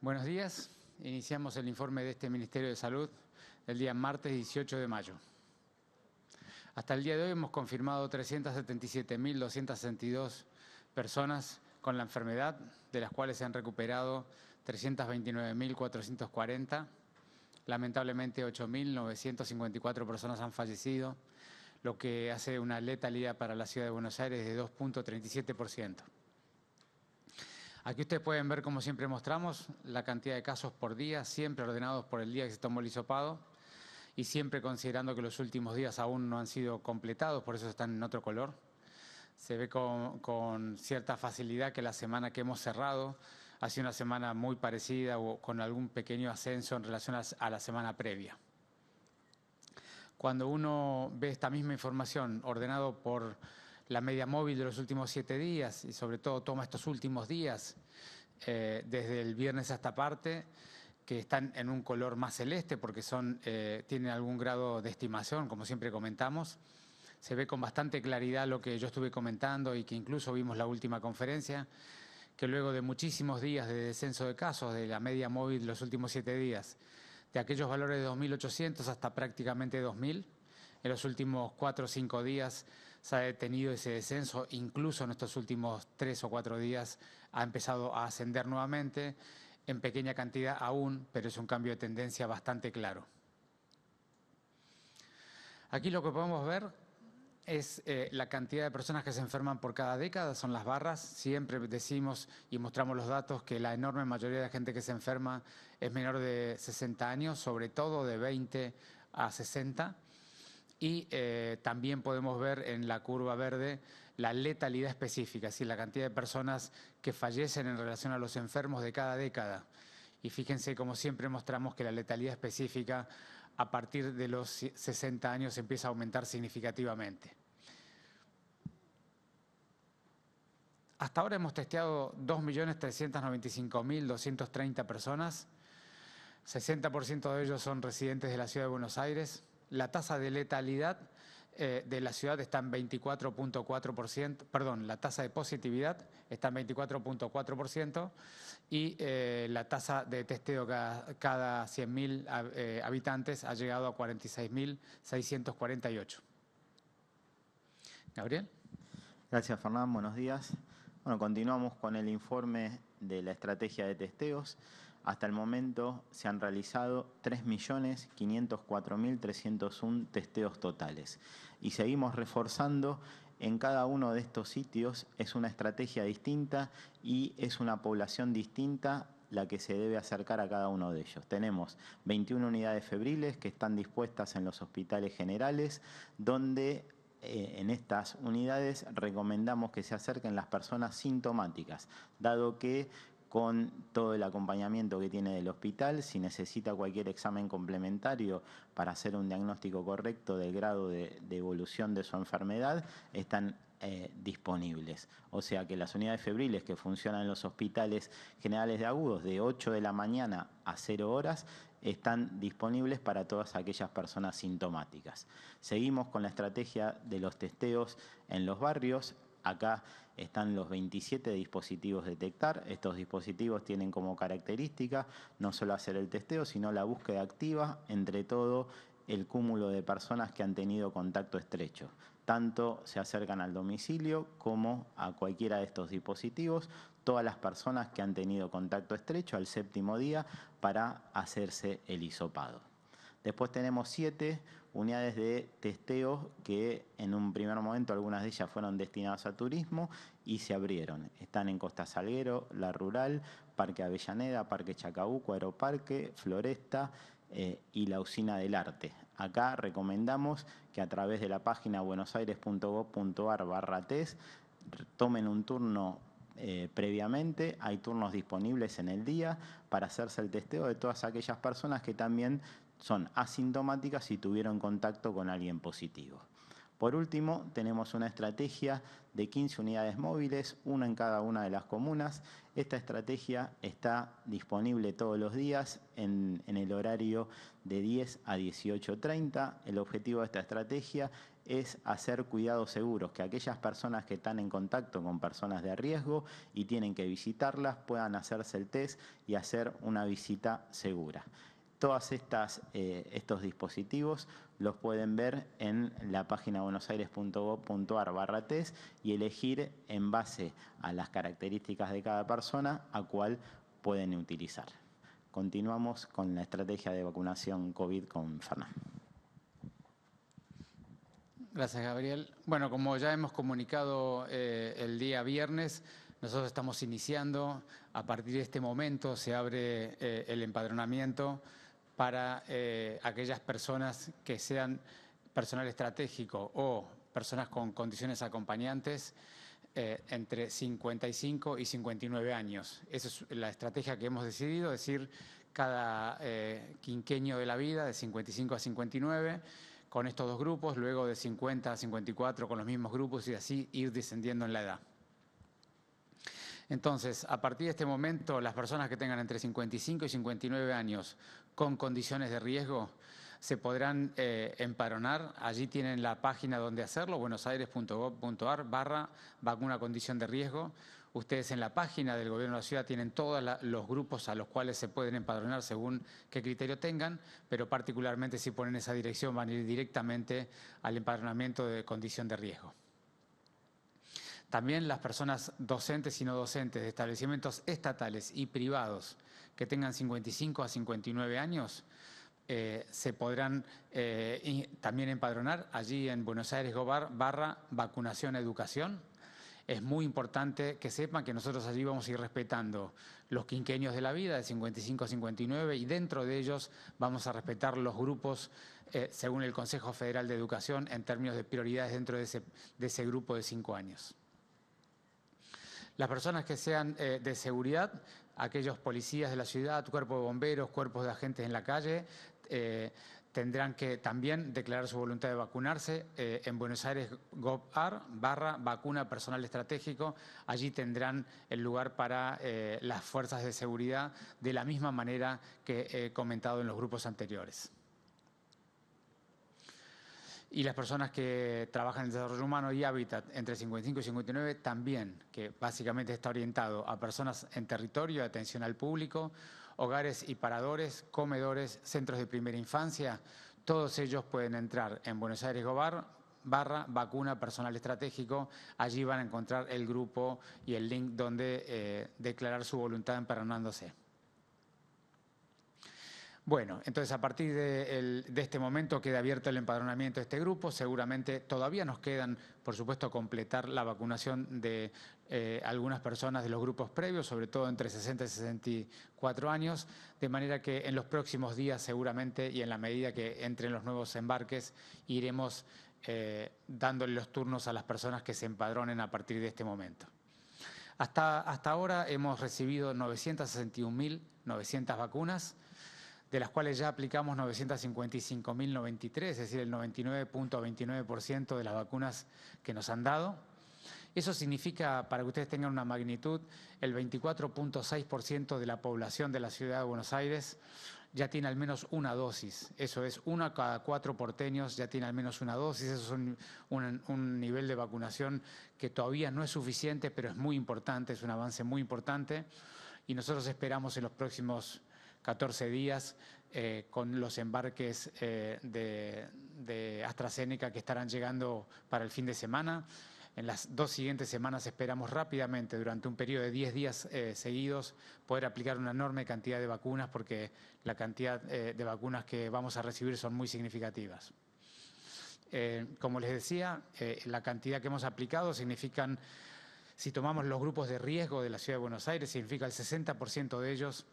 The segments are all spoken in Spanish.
Buenos días. Iniciamos el informe de este Ministerio de Salud el día martes 18 de mayo. Hasta el día de hoy hemos confirmado 377.262 personas con la enfermedad, de las cuales se han recuperado 329.440. Lamentablemente 8.954 personas han fallecido, lo que hace una letalidad para la Ciudad de Buenos Aires de 2.37%. Aquí ustedes pueden ver, como siempre mostramos, la cantidad de casos por día, siempre ordenados por el día que se tomó el hisopado y siempre considerando que los últimos días aún no han sido completados, por eso están en otro color. Se ve con cierta facilidad que la semana que hemos cerrado ha sido una semana muy parecida o con algún pequeño ascenso en relación a la semana previa. Cuando uno ve esta misma información ordenado por la media móvil de los últimos 7 días y sobre todo toma estos últimos días, desde el viernes a esta parte, que están en un color más celeste porque tienen algún grado de estimación, como siempre comentamos. Se ve con bastante claridad lo que yo estuve comentando y que incluso vimos la última conferencia, que luego de muchísimos días de descenso de casos, de la media móvil de los últimos 7 días, de aquellos valores de 2.800 hasta prácticamente 2.000, en los últimos 4 o 5 días se ha detenido ese descenso, incluso en estos últimos 3 o 4 días ha empezado a ascender nuevamente, en pequeña cantidad aún, pero es un cambio de tendencia bastante claro. Aquí lo que podemos ver es la cantidad de personas que se enferman por cada década, son las barras. Siempre decimos y mostramos los datos que la enorme mayoría de la gente que se enferma es menor de 60 años, sobre todo de 20 a 60. Y también podemos ver en la curva verde la letalidad específica, es decir, la cantidad de personas que fallecen en relación a los enfermos de cada década. Y fíjense, como siempre mostramos, que la letalidad específica a partir de los 60 años empieza a aumentar significativamente. Hasta ahora hemos testeado 2.395.230 personas, 60% de ellos son residentes de la Ciudad de Buenos Aires. La tasa de letalidad de la ciudad está en 24.4%, perdón, la tasa de positividad está en 24.4% y la tasa de testeo cada 100.000 habitantes ha llegado a 46.648. Gabriel. Gracias, Fernán. Buenos días. Bueno, continuamos con el informe de la estrategia de testeos. Hasta el momento se han realizado 3.504.301 testeos totales y seguimos reforzando. En cada uno de estos sitios es una estrategia distinta y es una población distinta la que se debe acercar a cada uno de ellos. Tenemos 21 unidades febriles que están dispuestas en los hospitales generales, donde en estas unidades recomendamos que se acerquen las personas sintomáticas, dado que con todo el acompañamiento que tiene del hospital, si necesita cualquier examen complementario para hacer un diagnóstico correcto del grado de evolución de su enfermedad, están disponibles. O sea que las unidades febriles que funcionan en los hospitales generales de agudos de 8 de la mañana a 0 horas están disponibles para todas aquellas personas sintomáticas. Seguimos con la estrategia de los testeos en los barrios. Acá están los 27 dispositivos Detectar. Estos dispositivos tienen como característica no solo hacer el testeo, sino la búsqueda activa entre todo el cúmulo de personas que han tenido contacto estrecho. Tanto se acercan al domicilio como a cualquiera de estos dispositivos, todas las personas que han tenido contacto estrecho al 7º día para hacerse el hisopado. Después tenemos 7 unidades de testeo que en un primer momento algunas de ellas fueron destinadas a turismo y se abrieron. Están en Costa Salguero, La Rural, Parque Avellaneda, Parque Chacabuco, Aeroparque, Floresta y la Usina del Arte. Acá recomendamos que a través de la página buenosaires.gov.ar/test tomen un turno previamente. Hay turnos disponibles en el día para hacerse el testeo de todas aquellas personas que también son asintomáticas y tuvieron contacto con alguien positivo. Por último, tenemos una estrategia de 15 unidades móviles, una en cada una de las comunas. Esta estrategia está disponible todos los días en el horario de 10 a 18:30. El objetivo de esta estrategia es hacer cuidados seguros, que aquellas personas que están en contacto con personas de riesgo y tienen que visitarlas puedan hacerse el test y hacer una visita segura. Todos estos dispositivos los pueden ver en la página buenosaires.gov.ar/test y elegir en base a las características de cada persona a cuál pueden utilizar. Continuamos con la estrategia de vacunación COVID con Fernando. Gracias, Gabriel. Bueno, como ya hemos comunicado el día viernes, nosotros estamos iniciando, a partir de este momento se abre el empadronamiento para aquellas personas que sean personal estratégico o personas con condiciones acompañantes entre 55 y 59 años. Esa es la estrategia que hemos decidido, es decir, cada quinquenio de la vida, de 55 a 59, con estos dos grupos, luego de 50 a 54 con los mismos grupos y así ir descendiendo en la edad. Entonces, a partir de este momento, las personas que tengan entre 55 y 59 años con condiciones de riesgo se podrán empadronar. Allí tienen la página donde hacerlo, buenosaires.gov.ar/vacuna condición de riesgo. Ustedes en la página del Gobierno de la Ciudad tienen todos los grupos a los cuales se pueden empadronar según qué criterio tengan, pero particularmente si ponen esa dirección van a ir directamente al empadronamiento de condición de riesgo. También las personas docentes y no docentes de establecimientos estatales y privados que tengan 55 a 59 años se podrán también empadronar allí en Buenos Aires /vacunación educación. Es muy importante que sepan que nosotros allí vamos a ir respetando los quinquenios de la vida de 55 a 59 y dentro de ellos vamos a respetar los grupos según el Consejo Federal de Educación en términos de prioridades dentro de ese grupo de 5 años. Las personas que sean de seguridad, aquellos policías de la ciudad, cuerpo de bomberos, cuerpos de agentes en la calle, tendrán que también declarar su voluntad de vacunarse en Buenos Aires /vacuna personal estratégico. Allí tendrán el lugar para las fuerzas de seguridad de la misma manera que he comentado en los grupos anteriores. Y las personas que trabajan en el desarrollo humano y hábitat entre 55 y 59 también, que básicamente está orientado a personas en territorio de atención al público, hogares y paradores, comedores, centros de primera infancia, todos ellos pueden entrar en Buenos Aires /vacuna personal estratégico. Allí van a encontrar el grupo y el link donde declarar su voluntad empadronándose. Bueno, entonces a partir de este momento queda abierto el empadronamiento de este grupo. Seguramente todavía nos quedan, por supuesto, completar la vacunación de algunas personas de los grupos previos, sobre todo entre 60 y 64 años, de manera que en los próximos días seguramente y en la medida que entren los nuevos embarques iremos dándole los turnos a las personas que se empadronen a partir de este momento. Hasta ahora hemos recibido 961.900 vacunas, de las cuales ya aplicamos 955.093, es decir, el 99.29% de las vacunas que nos han dado. Eso significa, para que ustedes tengan una magnitud, el 24.6% de la población de la ciudad de Buenos Aires ya tiene al menos una dosis. Eso es, 1 cada 4 porteños ya tiene al menos una dosis. Eso es un nivel de vacunación que todavía no es suficiente, pero es muy importante, es un avance muy importante. Y nosotros esperamos en los próximos 14 días con los embarques de AstraZeneca que estarán llegando para el fin de semana. En las 2 siguientes semanas esperamos rápidamente, durante un periodo de 10 días seguidos, poder aplicar una enorme cantidad de vacunas porque la cantidad de vacunas que vamos a recibir son muy significativas. Como les decía, la cantidad que hemos aplicado significan, si tomamos los grupos de riesgo de la Ciudad de Buenos Aires, significa el 60% de ellos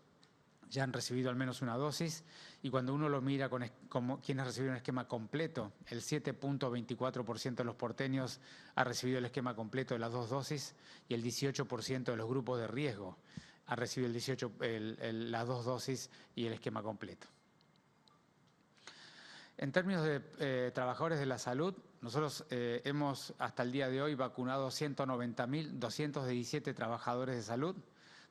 ya han recibido al menos una dosis, y cuando uno lo mira como quienes recibieron un esquema completo, el 7.24% de los porteños ha recibido el esquema completo de las 2 dosis y el 18% de los grupos de riesgo ha recibido las 2 dosis y el esquema completo. En términos de trabajadores de la salud, nosotros hemos hasta el día de hoy vacunado 190.217 trabajadores de salud,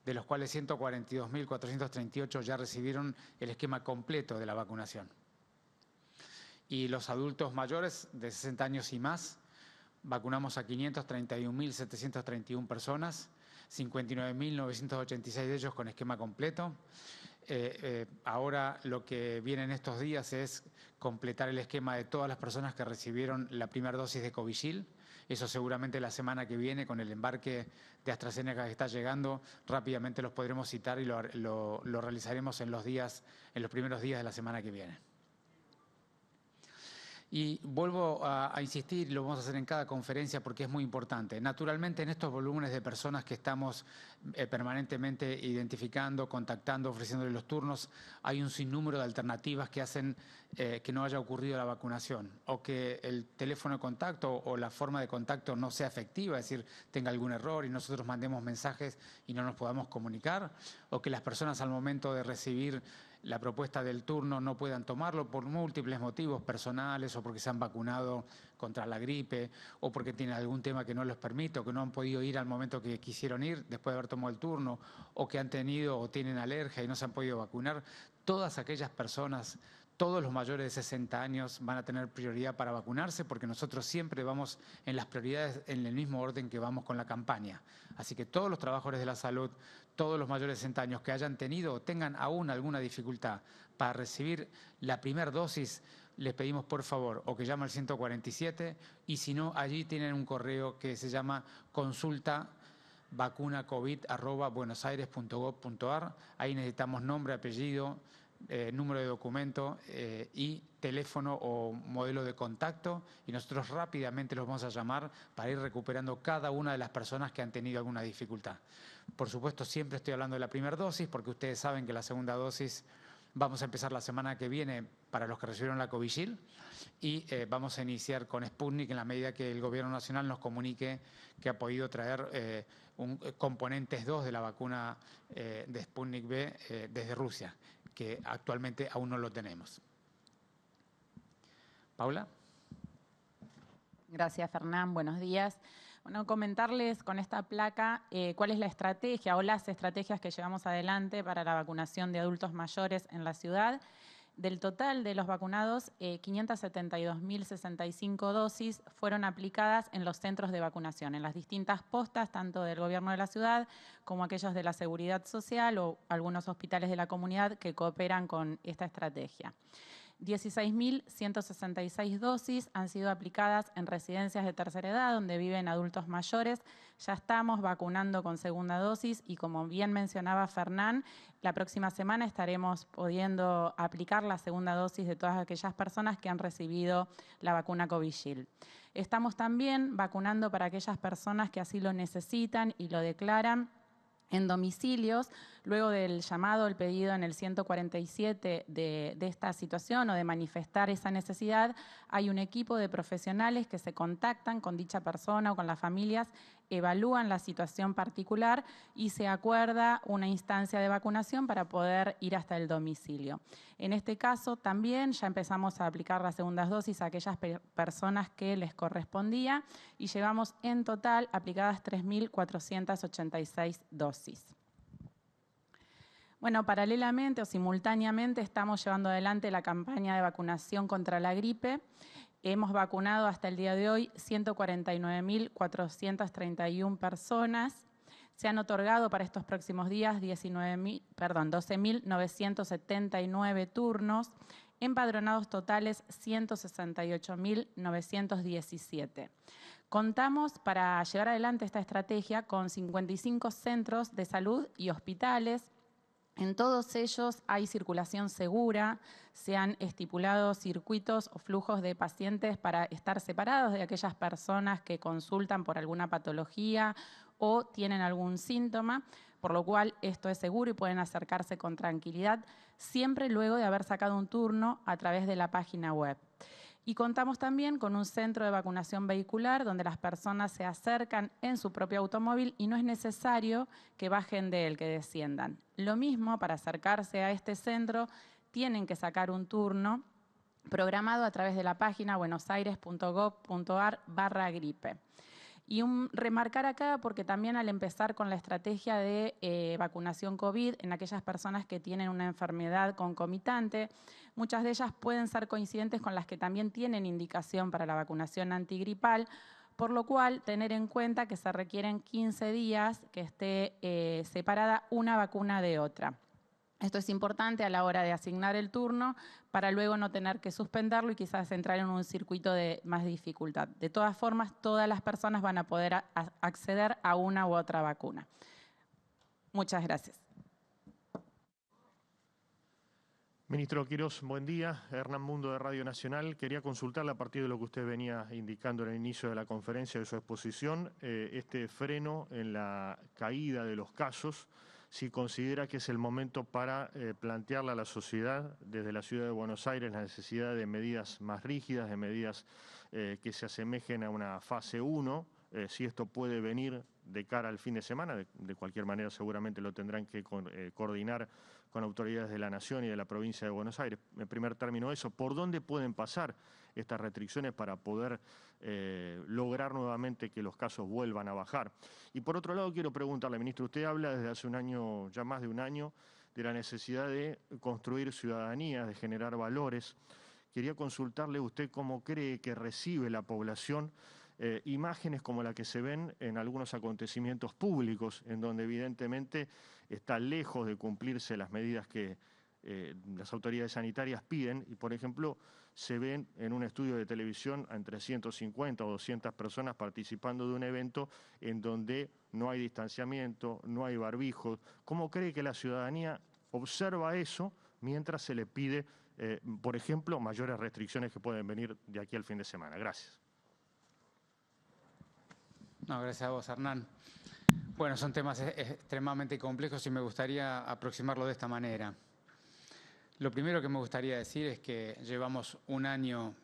de los cuales 142.438 ya recibieron el esquema completo de la vacunación. Y los adultos mayores de 60 años y más, vacunamos a 531.731 personas, 59.986 de ellos con esquema completo. Ahora lo que viene en estos días es completar el esquema de todas las personas que recibieron la primera dosis de Covishield. Eso seguramente la semana que viene, con el embarque de AstraZeneca que está llegando, rápidamente los podremos citar y lo realizaremos en los primeros días de la semana que viene. Y vuelvo a insistir, lo vamos a hacer en cada conferencia porque es muy importante. Naturalmente, en estos volúmenes de personas que estamos permanentemente identificando, contactando, ofreciéndole los turnos, hay un sinnúmero de alternativas que hacen que no haya ocurrido la vacunación, o que el teléfono de contacto o la forma de contacto no sea efectiva, es decir, tenga algún error y nosotros mandemos mensajes y no nos podamos comunicar, o que las personas al momento de recibir la propuesta del turno no puedan tomarlo por múltiples motivos personales, o porque se han vacunado contra la gripe, o porque tienen algún tema que no les permite, o que no han podido ir al momento que quisieron ir después de haber tomado el turno, o que han tenido o tienen alergia y no se han podido vacunar. Todas aquellas personas, todos los mayores de 60 años van a tener prioridad para vacunarse, porque nosotros siempre vamos en las prioridades en el mismo orden que vamos con la campaña. Así que todos los trabajadores de la salud, todos los mayores de 60 años que hayan tenido o tengan aún alguna dificultad para recibir la primera dosis, les pedimos por favor o que llamen al 147, y si no, allí tienen un correo que se llama consultavacunacovid@buenosaires.gov.ar. Ahí necesitamos nombre, apellido, número de documento y teléfono o modelo de contacto, y nosotros rápidamente los vamos a llamar para ir recuperando cada una de las personas que han tenido alguna dificultad. Por supuesto, siempre estoy hablando de la primera dosis porque ustedes saben que la segunda dosis vamos a empezar la semana que viene para los que recibieron la Covishield, y vamos a iniciar con Sputnik en la medida que el Gobierno Nacional nos comunique que ha podido traer componentes 2 de la vacuna de Sputnik V desde Rusia, que actualmente aún no lo tenemos. Paula. Gracias, Fernán. Buenos días. Bueno, comentarles con esta placa cuál es la estrategia o las estrategias que llevamos adelante para la vacunación de adultos mayores en la ciudad. Del total de los vacunados, 572.065 dosis fueron aplicadas en los centros de vacunación, en las distintas postas, tanto del Gobierno de la ciudad como aquellos de la Seguridad Social o algunos hospitales de la comunidad que cooperan con esta estrategia. 16.166 dosis han sido aplicadas en residencias de tercera edad donde viven adultos mayores. Ya estamos vacunando con segunda dosis y, como bien mencionaba Fernán, la próxima semana estaremos pudiendo aplicar la segunda dosis de todas aquellas personas que han recibido la vacuna Covishield. Estamos también vacunando para aquellas personas que así lo necesitan y lo declaran en domicilios, luego del llamado, el pedido en el 147 de esta situación o de manifestar esa necesidad, hay un equipo de profesionales que se contactan con dicha persona o con las familias, evalúan la situación particular y se acuerda una instancia de vacunación para poder ir hasta el domicilio. En este caso también ya empezamos a aplicar las segundas dosis a aquellas personas que les correspondía y llevamos en total aplicadas 3.486 dosis. Bueno, paralelamente o simultáneamente estamos llevando adelante la campaña de vacunación contra la gripe. Hemos vacunado hasta el día de hoy 149.431 personas. Se han otorgado para estos próximos días 12.979 turnos, empadronados totales 168.917. Contamos para llevar adelante esta estrategia con 55 centros de salud y hospitales. En todos ellos hay circulación segura, se han estipulado circuitos o flujos de pacientes para estar separados de aquellas personas que consultan por alguna patología o tienen algún síntoma, por lo cual esto es seguro y pueden acercarse con tranquilidad, siempre luego de haber sacado un turno a través de la página web. Y contamos también con un centro de vacunación vehicular donde las personas se acercan en su propio automóvil y no es necesario que bajen de él, que desciendan. Lo mismo, para acercarse a este centro, tienen que sacar un turno programado a través de la página buenosaires.gov.ar/gripe. Y remarcar acá, porque también al empezar con la estrategia de vacunación COVID en aquellas personas que tienen una enfermedad concomitante, muchas de ellas pueden ser coincidentes con las que también tienen indicación para la vacunación antigripal, por lo cual tener en cuenta que se requieren 15 días que esté separada una vacuna de otra. Esto es importante a la hora de asignar el turno para luego no tener que suspenderlo y quizás entrar en un circuito de más dificultad. De todas formas, todas las personas van a poder acceder a una u otra vacuna. Muchas gracias. Ministro Quirós, buen día. Hernán Mundo de Radio Nacional. Quería consultarle a partir de lo que usted venía indicando en el inicio de la conferencia de su exposición, este freno en la caída de los casos, si considera que es el momento para plantearle a la sociedad, desde la Ciudad de Buenos Aires, la necesidad de medidas más rígidas, de medidas que se asemejen a una fase 1, si esto puede venir de cara al fin de semana. De cualquier manera seguramente lo tendrán que coordinar con autoridades de la Nación y de la provincia de Buenos Aires. En primer término eso, ¿por dónde pueden pasar estas restricciones para poder lograr nuevamente que los casos vuelvan a bajar? Y por otro lado quiero preguntarle, ministro, usted habla desde hace un año, ya más de un año, de la necesidad de construir ciudadanía, de generar valores. Quería consultarle usted cómo cree que recibe la población imágenes como la que se ven en algunos acontecimientos públicos, en donde evidentemente está lejos de cumplirse las medidas que las autoridades sanitarias piden, y por ejemplo se ven en un estudio de televisión entre 150 o 200 personas participando de un evento en donde no hay distanciamiento, no hay barbijos. ¿Cómo cree que la ciudadanía observa eso mientras se le pide, por ejemplo, mayores restricciones que pueden venir de aquí al fin de semana? Gracias. No, gracias a vos, Hernán. Bueno, son temas extremadamente complejos y me gustaría aproximarlo de esta manera. Lo primero que me gustaría decir es que llevamos un año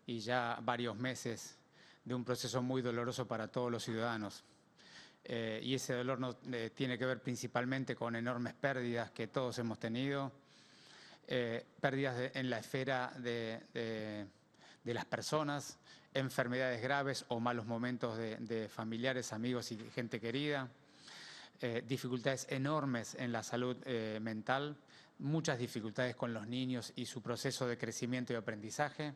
y ya varios meses de un proceso muy doloroso para todos los ciudadanos. Y ese dolor tiene que ver principalmente con enormes pérdidas que todos hemos tenido, pérdidas en la esfera de las personas, enfermedades graves o malos momentos de familiares, amigos y gente querida, dificultades enormes en la salud mental, muchas dificultades con los niños y su proceso de crecimiento y aprendizaje,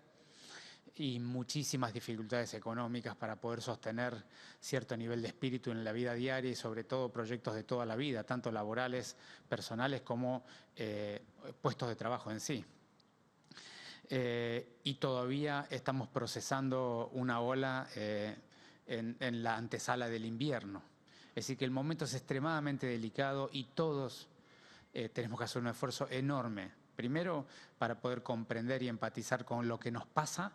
y muchísimas dificultades económicas para poder sostener cierto nivel de espíritu en la vida diaria y sobre todo proyectos de toda la vida, tanto laborales, personales como puestos de trabajo en sí. Y todavía estamos procesando una ola en la antesala del invierno. Es decir, que el momento es extremadamente delicado y todos tenemos que hacer un esfuerzo enorme. Primero, para poder comprender y empatizar con lo que nos pasa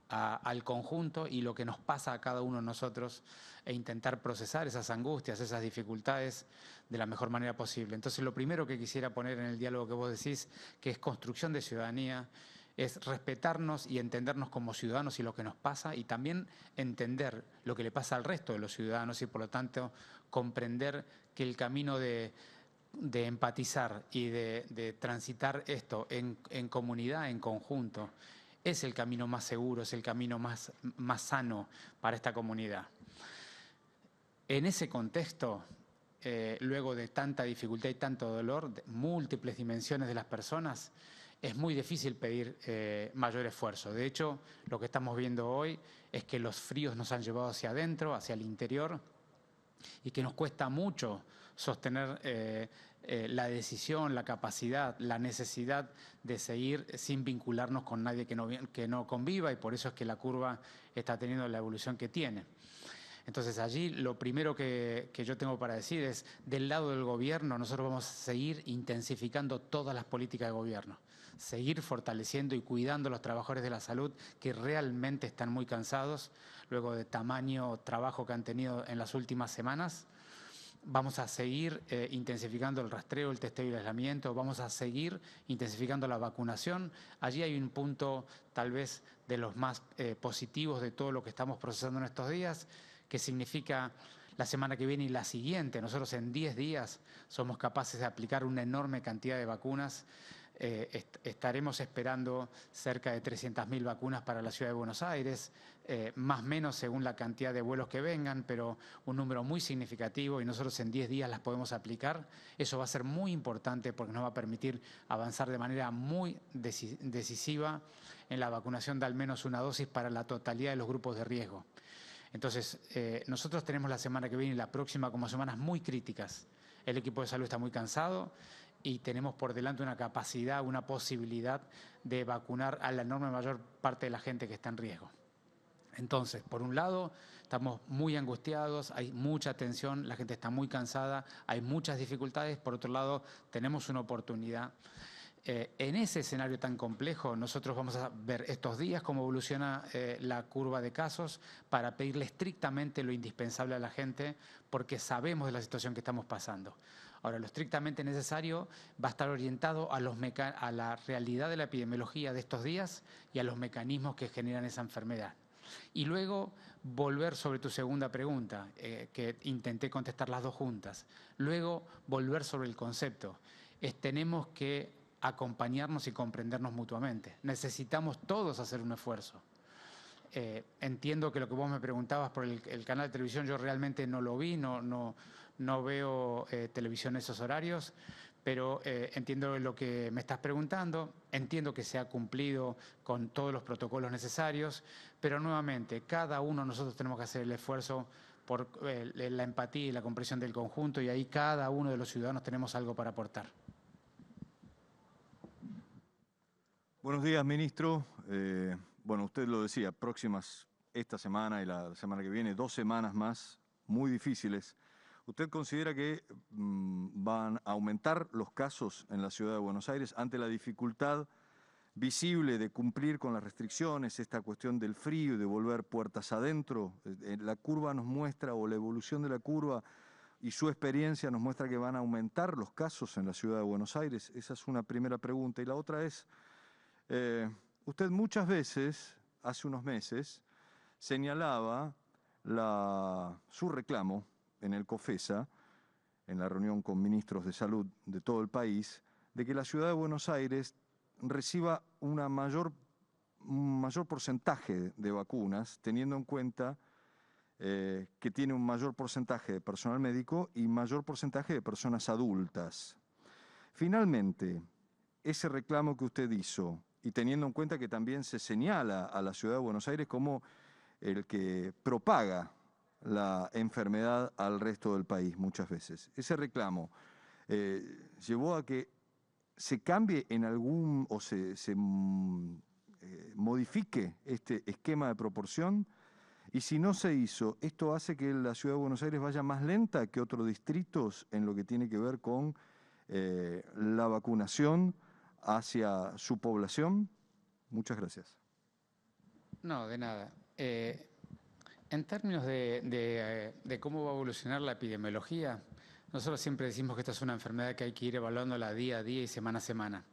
al conjunto y lo que nos pasa a cada uno de nosotros e intentar procesar esas angustias, esas dificultades de la mejor manera posible. Entonces, lo primero que quisiera poner en el diálogo que vos decís, que es construcción de ciudadanía, es respetarnos y entendernos como ciudadanos y lo que nos pasa, y también entender lo que le pasa al resto de los ciudadanos y por lo tanto comprender que el camino de empatizar y de transitar esto en comunidad, en conjunto, es el camino más seguro, es el camino más sano para esta comunidad. En ese contexto, luego de tanta dificultad y tanto dolor, de múltiples dimensiones de las personas, es muy difícil pedir mayor esfuerzo. De hecho, lo que estamos viendo hoy es que los fríos nos han llevado hacia adentro, hacia el interior, y que nos cuesta mucho sostener la decisión, la capacidad, la necesidad de seguir sin vincularnos con nadie que no conviva, y por eso es que la curva está teniendo la evolución que tiene. Entonces allí lo primero que yo tengo para decir es, del lado del gobierno nosotros vamos a seguir intensificando todas las políticas de gobierno, seguir fortaleciendo y cuidando a los trabajadores de la salud que realmente están muy cansados luego de tamaño trabajo que han tenido en las últimas semanas. Vamos a seguir intensificando el rastreo, el testeo y el aislamiento, vamos a seguir intensificando la vacunación. Allí hay un punto tal vez de los más positivos de todo lo que estamos procesando en estos días, que significa la semana que viene y la siguiente. Nosotros en 10 días somos capaces de aplicar una enorme cantidad de vacunas. Estaremos esperando cerca de 300.000 vacunas para la Ciudad de Buenos Aires. más o menos según la cantidad de vuelos que vengan, pero un número muy significativo y nosotros en 10 días las podemos aplicar. Eso va a ser muy importante porque nos va a permitir avanzar de manera muy decisiva en la vacunación de al menos una dosis para la totalidad de los grupos de riesgo. Entonces, nosotros tenemos la semana que viene y la próxima como semanas muy críticas. El equipo de salud está muy cansado y tenemos por delante una capacidad, una posibilidad de vacunar a la enorme mayor parte de la gente que está en riesgo. Entonces, por un lado, estamos muy angustiados, hay mucha tensión, la gente está muy cansada, hay muchas dificultades. Por otro lado, tenemos una oportunidad. En ese escenario tan complejo, nosotros vamos a ver estos días cómo evoluciona la curva de casos para pedirle estrictamente lo indispensable a la gente, porque sabemos de la situación que estamos pasando. Ahora, lo estrictamente necesario va a estar orientado a la realidad de la epidemiología de estos días y a los mecanismos que generan esa enfermedad. Y luego volver sobre tu segunda pregunta, que intenté contestar las dos juntas. Luego volver sobre el concepto. Tenemos que acompañarnos y comprendernos mutuamente. Necesitamos todos hacer un esfuerzo. Entiendo que lo que vos me preguntabas por el canal de televisión, yo realmente no lo vi, no veo televisión en esos horarios, pero entiendo lo que me estás preguntando, entiendo que se ha cumplido con todos los protocolos necesarios, pero nuevamente, cada uno de nosotros tenemos que hacer el esfuerzo por la empatía y la comprensión del conjunto, y ahí cada uno de los ciudadanos tenemos algo para aportar. Buenos días, ministro. Bueno, usted lo decía, próximas esta semana y la semana que viene, 2 semanas más muy difíciles. ¿Usted considera que van a aumentar los casos en la ciudad de Buenos Aires ante la dificultad visible de cumplir con las restricciones, esta cuestión del frío y de volver puertas adentro? La curva nos muestra, o la evolución de la curva y su experiencia nos muestra que van a aumentar los casos en la ciudad de Buenos Aires. Esa es una primera pregunta. Y la otra es, usted muchas veces, hace unos meses, señalaba su reclamo en el COFESA, en la reunión con ministros de salud de todo el país, de que la ciudad de Buenos Aires reciba un mayor porcentaje de vacunas, teniendo en cuenta que tiene un mayor porcentaje de personal médico y mayor porcentaje de personas adultas. Finalmente, ese reclamo que usted hizo, y teniendo en cuenta que también se señala a la ciudad de Buenos Aires como el que propaga la enfermedad al resto del país muchas veces. Ese reclamo llevó a que se cambie en algún, o se modifique este esquema de proporción, y si no se hizo, ¿esto hace que la ciudad de Buenos Aires vaya más lenta que otros distritos en lo que tiene que ver con la vacunación hacia su población? Muchas gracias. No, de nada. En términos de cómo va a evolucionar la epidemiología, nosotros siempre decimos que esta es una enfermedad que hay que ir evaluándola día a día y semana a semana,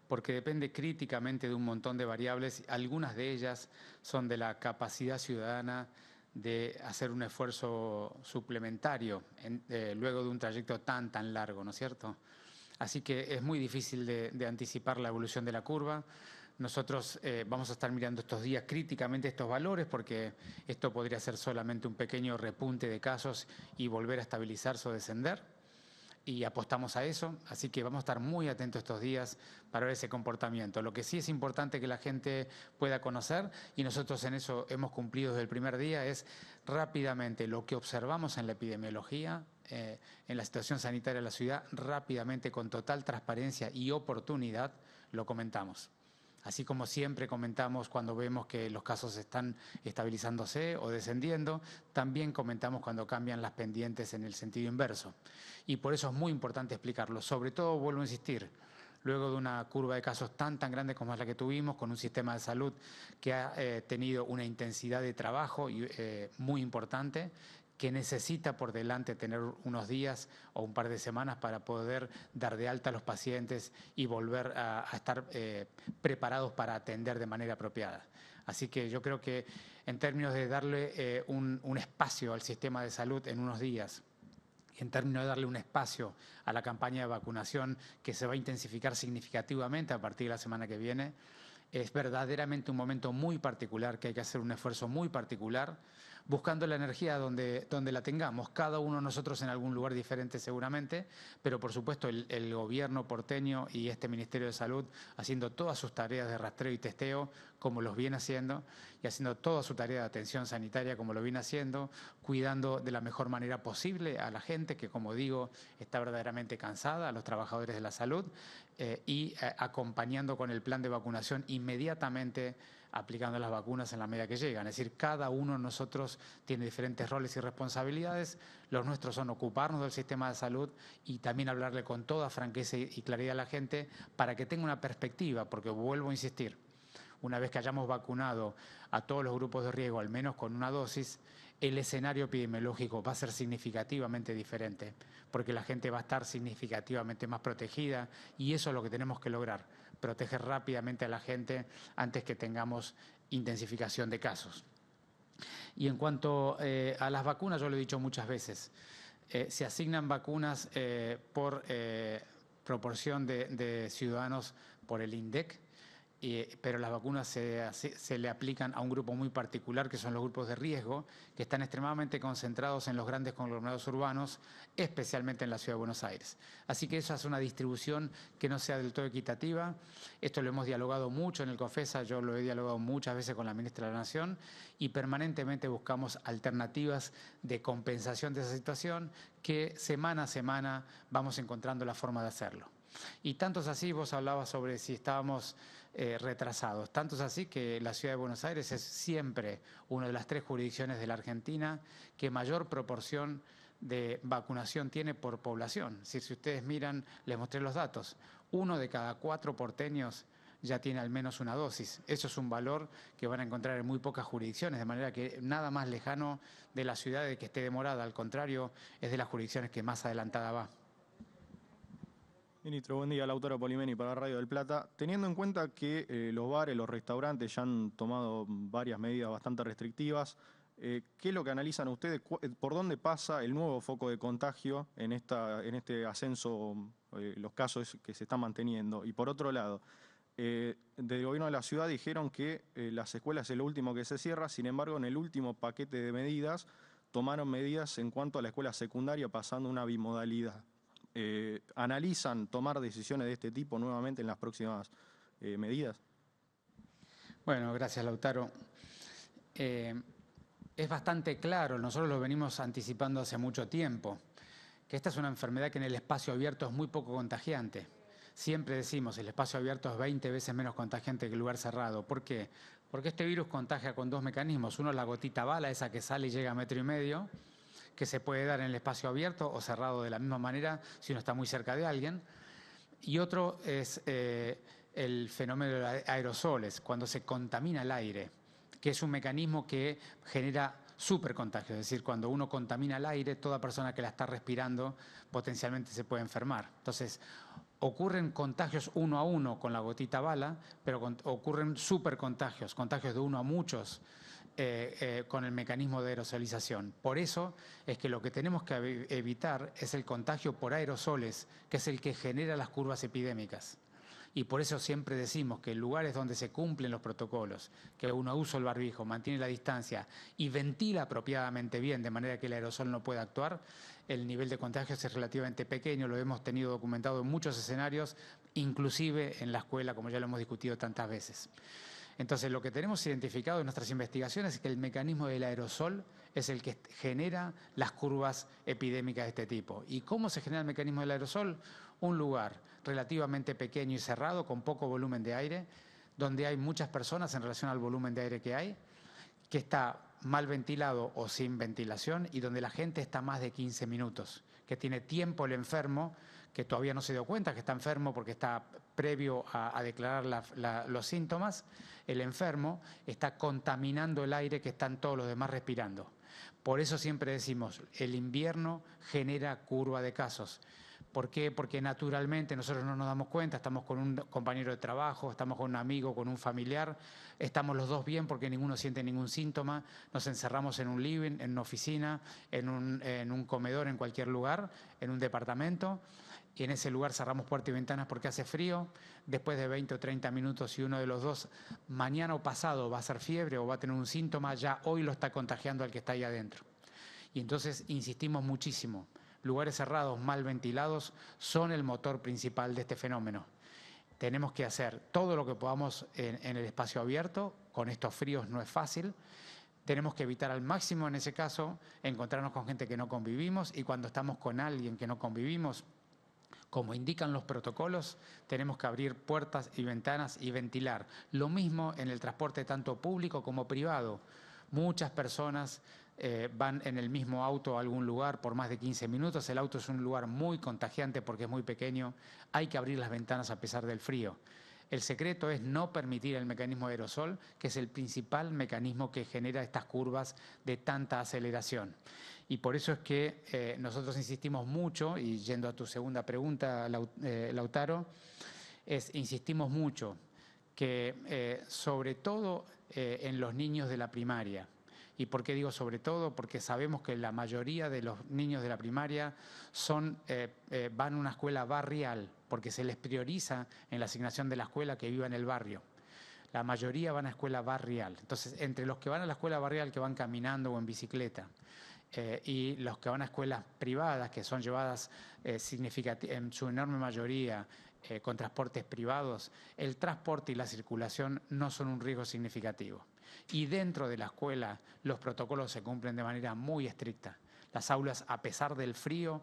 porque depende críticamente de un montón de variables. Algunas de ellas son de la capacidad ciudadana de hacer un esfuerzo suplementario luego de un trayecto tan largo, ¿no es cierto? Así que es muy difícil de anticipar la evolución de la curva. Nosotros vamos a estar mirando estos días críticamente estos valores, porque esto podría ser solamente un pequeño repunte de casos y volver a estabilizarse o descender, y apostamos a eso, así que vamos a estar muy atentos estos días para ver ese comportamiento. Lo que sí es importante que la gente pueda conocer, y nosotros en eso hemos cumplido desde el primer día, es rápidamente lo que observamos en la epidemiología, en la situación sanitaria de la ciudad, rápidamente, con total transparencia y oportunidad, lo comentamos. Así como siempre comentamos cuando vemos que los casos están estabilizándose o descendiendo, también comentamos cuando cambian las pendientes en el sentido inverso. Y por eso es muy importante explicarlo. Sobre todo, vuelvo a insistir, luego de una curva de casos tan grande como es la que tuvimos, con un sistema de salud que ha tenido una intensidad de trabajo muy importante, que necesita por delante tener unos días o un par de semanas para poder dar de alta a los pacientes y volver a estar preparados para atender de manera apropiada. Así que yo creo que en términos de darle un espacio al sistema de salud en unos días, y en términos de darle un espacio a la campaña de vacunación, que se va a intensificar significativamente a partir de la semana que viene, Es verdaderamente un momento muy particular, que hay que hacer un esfuerzo muy particular, buscando la energía donde la tengamos, cada uno de nosotros en algún lugar diferente seguramente, pero por supuesto el gobierno porteño y este Ministerio de Salud haciendo todas sus tareas de rastreo y testeo como los viene haciendo y haciendo toda su tarea de atención sanitaria como lo viene haciendo, cuidando de la mejor manera posible a la gente que, como digo, está verdaderamente cansada, a los trabajadores de la salud y acompañando con el plan de vacunación inmediatamente aplicando las vacunas en la medida que llegan. Es decir, cada uno de nosotros tiene diferentes roles y responsabilidades. Los nuestros son ocuparnos del sistema de salud y también hablarle con toda franqueza y claridad a la gente para que tenga una perspectiva, porque vuelvo a insistir, una vez que hayamos vacunado a todos los grupos de riesgo, al menos con una dosis, el escenario epidemiológico va a ser significativamente diferente, porque la gente va a estar significativamente más protegida y eso es lo que tenemos que lograr, proteger rápidamente a la gente antes que tengamos intensificación de casos. Y en cuanto a las vacunas, yo lo he dicho muchas veces, se asignan vacunas por proporción de ciudadanos por el INDEC, pero las vacunas se le aplican a un grupo muy particular, que son los grupos de riesgo, que están extremadamente concentrados en los grandes conglomerados urbanos, especialmente en la Ciudad de Buenos Aires. Así que eso hace una distribución que no sea del todo equitativa. Esto lo hemos dialogado mucho en el COFESA, yo lo he dialogado muchas veces con la ministra de la Nación y permanentemente buscamos alternativas de compensación de esa situación que semana a semana vamos encontrando la forma de hacerlo. Y tanto es así, vos hablabas sobre si estábamos retrasados, tanto es así que la Ciudad de Buenos Aires es siempre una de las 3 jurisdicciones de la Argentina que mayor proporción de vacunación tiene por población. Si ustedes miran, les mostré los datos, 1 de cada 4 porteños ya tiene al menos una dosis. Eso es un valor que van a encontrar en muy pocas jurisdicciones, de manera que nada más lejano de la ciudad de que esté demorada, al contrario, es de las jurisdicciones que más adelantada va. Ministro, buen día. Lautaro Polimeni para Radio del Plata. Teniendo en cuenta que los bares, los restaurantes ya han tomado varias medidas bastante restrictivas, ¿qué es lo que analizan ustedes? ¿Por dónde pasa el nuevo foco de contagio en este ascenso, los casos que se están manteniendo? Y por otro lado, del gobierno de la ciudad dijeron que las escuelas es lo último que se cierra, sin embargo, en el último paquete de medidas tomaron medidas en cuanto a la escuela secundaria, pasando una bimodalidad. ¿Analizan tomar decisiones de este tipo nuevamente en las próximas medidas? Bueno, gracias, Lautaro. Es bastante claro, nosotros lo venimos anticipando hace mucho tiempo, que esta es una enfermedad que en el espacio abierto es muy poco contagiante. Siempre decimos, el espacio abierto es 20 veces menos contagiante que el lugar cerrado. ¿Por qué? Porque este virus contagia con 2 mecanismos. Uno es la gotita bala, esa que sale y llega a 1,5 metros, que se puede dar en el espacio abierto o cerrado de la misma manera si uno está muy cerca de alguien. Y otro es el fenómeno de aerosoles, cuando se contamina el aire, que es un mecanismo que genera supercontagio, es decir, cuando uno contamina el aire, toda persona que la está respirando potencialmente se puede enfermar. Entonces, ocurren contagios 1 a 1 con la gotita bala, pero ocurren supercontagios, contagios de 1 a muchos, con el mecanismo de aerosolización. Por eso es que lo que tenemos que evitar es el contagio por aerosoles, que es el que genera las curvas epidémicas. Y por eso siempre decimos que en lugares donde se cumplen los protocolos, que uno usa el barbijo, mantiene la distancia y ventila apropiadamente bien, de manera que el aerosol no pueda actuar, el nivel de contagios es relativamente pequeño, lo hemos tenido documentado en muchos escenarios, inclusive en la escuela, como ya lo hemos discutido tantas veces. Entonces, lo que tenemos identificado en nuestras investigaciones es que el mecanismo del aerosol es el que genera las curvas epidémicas de este tipo. ¿Y cómo se genera el mecanismo del aerosol? Un lugar relativamente pequeño y cerrado, con poco volumen de aire, donde hay muchas personas en relación al volumen de aire que hay, que está mal ventilado o sin ventilación y donde la gente está más de 15 minutos, que tiene tiempo el enfermo, que todavía no se dio cuenta que está enfermo porque está previo a declarar los síntomas, el enfermo está contaminando el aire que están todos los demás respirando. Por eso siempre decimos, el invierno genera curva de casos. ¿Por qué? Porque naturalmente nosotros no nos damos cuenta, estamos con un compañero de trabajo, estamos con un amigo, con un familiar, estamos los dos bien porque ninguno siente ningún síntoma, nos encerramos en un living, en una oficina, en un comedor, en cualquier lugar, en un departamento, y en ese lugar cerramos puertas y ventanas porque hace frío. Después de 20 o 30 minutos, si uno de los dos mañana o pasado va a hacer fiebre o va a tener un síntoma, ya hoy lo está contagiando al que está ahí adentro. Y entonces insistimos muchísimo. Lugares cerrados, mal ventilados, son el motor principal de este fenómeno. Tenemos que hacer todo lo que podamos en el espacio abierto. Con estos fríos no es fácil. Tenemos que evitar al máximo, en ese caso, encontrarnos con gente que no convivimos, y cuando estamos con alguien que no convivimos, como indican los protocolos, tenemos que abrir puertas y ventanas y ventilar. Lo mismo en el transporte tanto público como privado. Muchas personas van en el mismo auto a algún lugar por más de 15 minutos. El auto es un lugar muy contagiante porque es muy pequeño. Hay que abrir las ventanas a pesar del frío. El secreto es no permitir el mecanismo de aerosol, que es el principal mecanismo que genera estas curvas de tanta aceleración. Y por eso es que nosotros insistimos mucho, y yendo a tu segunda pregunta, Lautaro, insistimos mucho que sobre todo en los niños de la primaria. ¿Y por qué digo sobre todo? Porque sabemos que la mayoría de los niños de la primaria van a una escuela barrial, porque se les prioriza en la asignación de la escuela que viva en el barrio. La mayoría van a escuela barrial. Entonces, entre los que van a la escuela barrial, que van caminando o en bicicleta, y los que van a escuelas privadas, que son llevadas en su enorme mayoría con transportes privados, el transporte y la circulación no son un riesgo significativo. Y dentro de la escuela los protocolos se cumplen de manera muy estricta. Las aulas, a pesar del frío,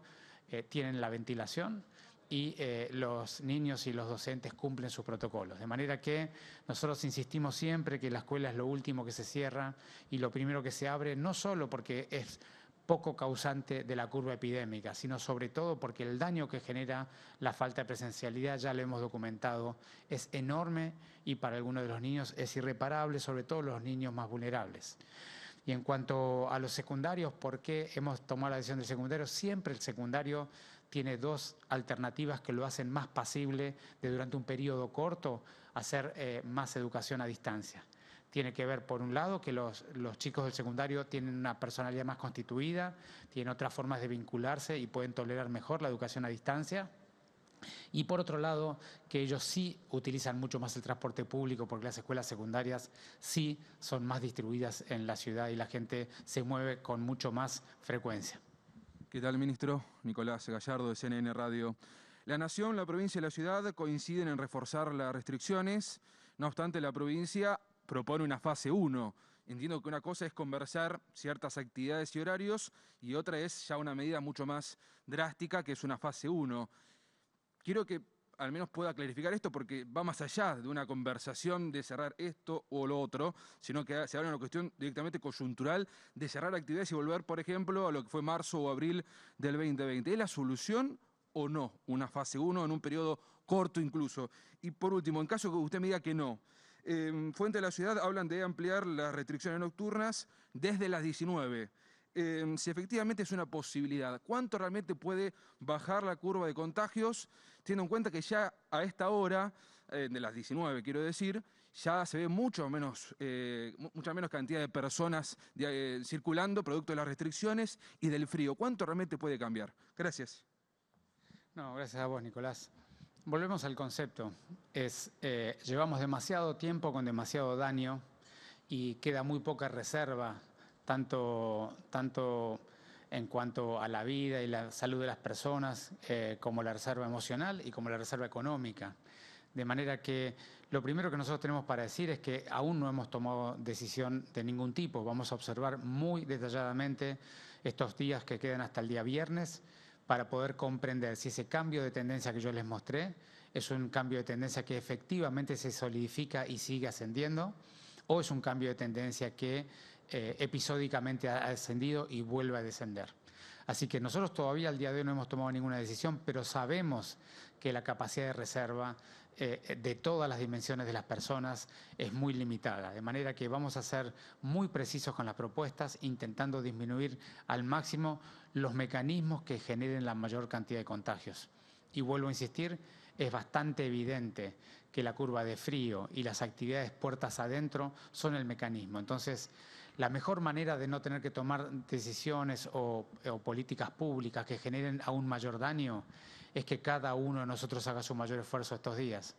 tienen la ventilación, y los niños y los docentes cumplen sus protocolos. De manera que nosotros insistimos siempre que la escuela es lo último que se cierra y lo primero que se abre, no solo porque es poco causante de la curva epidémica, sino sobre todo porque el daño que genera la falta de presencialidad, ya lo hemos documentado, es enorme, y para algunos de los niños es irreparable, sobre todo los niños más vulnerables. Y en cuanto a los secundarios, ¿por qué hemos tomado la decisión del secundario? Siempre el secundario tiene dos alternativas que lo hacen más pasible de, durante un periodo corto, hacer más educación a distancia. Tiene que ver, por un lado, que los chicos del secundario tienen una personalidad más constituida, tienen otras formas de vincularse y pueden tolerar mejor la educación a distancia. Y por otro lado, que ellos sí utilizan mucho más el transporte público, porque las escuelas secundarias sí son más distribuidas en la ciudad y la gente se mueve con mucho más frecuencia. ¿Qué tal, ministro? Nicolás Gallardo, de CNN Radio. La Nación, la provincia y la ciudad coinciden en reforzar las restricciones. No obstante, la provincia propone una fase 1. Entiendo que una cosa es conversar ciertas actividades y horarios, y otra es ya una medida mucho más drástica, que es una fase 1. Quiero que al menos pueda clarificar esto, porque va más allá de una conversación de cerrar esto o lo otro, sino que se habla de una cuestión directamente coyuntural de cerrar actividades y volver, por ejemplo, a lo que fue marzo o abril del 2020. ¿Es la solución o no una fase 1 en un periodo corto incluso? Y por último, en caso que usted me diga que no, Fuente de la Ciudad hablan de ampliar las restricciones nocturnas desde las 19. Si efectivamente es una posibilidad, ¿cuánto realmente puede bajar la curva de contagios, teniendo en cuenta que ya a esta hora, de las 19 quiero decir, ya se ve mucha menos cantidad de personas circulando producto de las restricciones y del frío? ¿Cuánto realmente puede cambiar? Gracias. No, gracias a vos, Nicolás. Volvemos al concepto. Llevamos demasiado tiempo con demasiado daño y queda muy poca reserva, tanto en cuanto a la vida y la salud de las personas, como la reserva emocional y como la reserva económica. De manera que lo primero que nosotros tenemos para decir es que aún no hemos tomado decisión de ningún tipo. Vamos a observar muy detalladamente estos días que quedan hasta el día viernes, para poder comprender si ese cambio de tendencia que yo les mostré es un cambio de tendencia que efectivamente se solidifica y sigue ascendiendo, o es un cambio de tendencia que episódicamente ha descendido y vuelve a descender. Así que nosotros todavía al día de hoy no hemos tomado ninguna decisión, pero sabemos que la capacidad de reserva de todas las dimensiones de las personas es muy limitada, de manera que vamos a ser muy precisos con las propuestas, intentando disminuir al máximo los mecanismos que generen la mayor cantidad de contagios. Y vuelvo a insistir, es bastante evidente que la curva de frío y las actividades puertas adentro son el mecanismo. Entonces, la mejor manera de no tener que tomar decisiones o políticas públicas que generen aún mayor daño es que cada uno de nosotros haga su mayor esfuerzo estos días,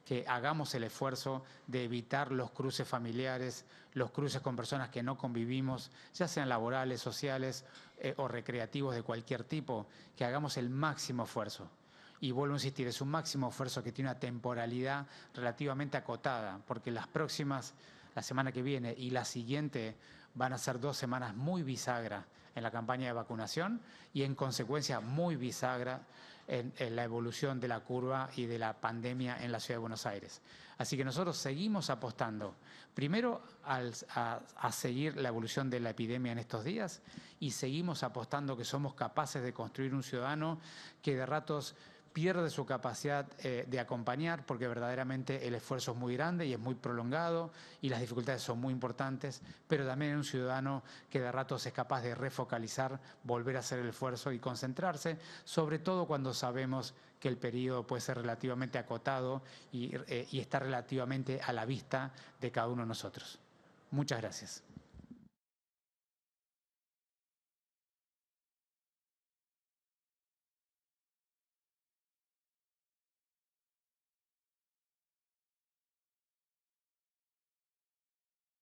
que hagamos el esfuerzo de evitar los cruces familiares, los cruces con personas que no convivimos, ya sean laborales, sociales o recreativos de cualquier tipo, que hagamos el máximo esfuerzo. Y vuelvo a insistir, es un máximo esfuerzo que tiene una temporalidad relativamente acotada, porque las próximas, la semana que viene y la siguiente, van a ser 2 semanas muy bisagra en la campaña de vacunación y en consecuencia muy bisagra en la evolución de la curva y de la pandemia en la Ciudad de Buenos Aires. Así que nosotros seguimos apostando, primero a seguir la evolución de la epidemia en estos días y seguimos apostando que somos capaces de construir un ciudadano que de ratos pierde su capacidad de acompañar porque verdaderamente el esfuerzo es muy grande y es muy prolongado y las dificultades son muy importantes, pero también es un ciudadano que de ratos es capaz de refocalizar, volver a hacer el esfuerzo y concentrarse, sobre todo cuando sabemos que el periodo puede ser relativamente acotado y está relativamente a la vista de cada uno de nosotros. Muchas gracias.